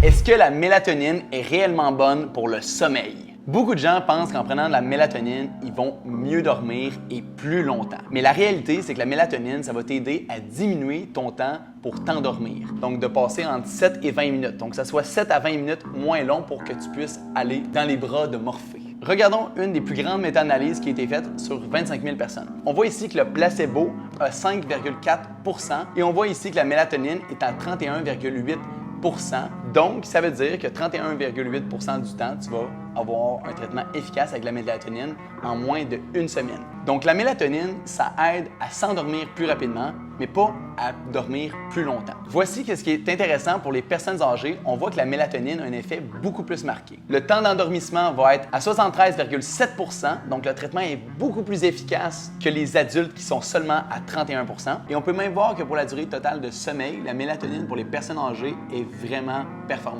Est-ce que la mélatonine est réellement bonne pour le sommeil? Beaucoup de gens pensent qu'en prenant de la mélatonine, ils vont mieux dormir et plus longtemps. Mais la réalité, c'est que la mélatonine, ça va t'aider à diminuer ton temps pour t'endormir. Donc, de passer entre 7 et 20 minutes. Donc, que ça soit 7 à 20 minutes moins long pour que tu puisses aller dans les bras de Morphée. Regardons une des plus grandes méta-analyses qui a été faite sur 25 000 personnes. On voit ici que le placebo a 5,4 et on voit ici que la mélatonine est à 31,8 %. Donc, ça veut dire que 31,8 % du temps, tu vas avoir un traitement efficace avec la mélatonine en moins d'une semaine. Donc, la mélatonine, ça aide à s'endormir plus rapidement, mais pas à dormir plus longtemps. Voici ce qui est intéressant pour les personnes âgées. On voit que la mélatonine a un effet beaucoup plus marqué. Le temps d'endormissement va être à 73,7 %, donc le traitement est beaucoup plus efficace que les adultes qui sont seulement à 31 %. Et on peut même voir que pour la durée totale de sommeil, la mélatonine pour les personnes âgées est vraiment performante.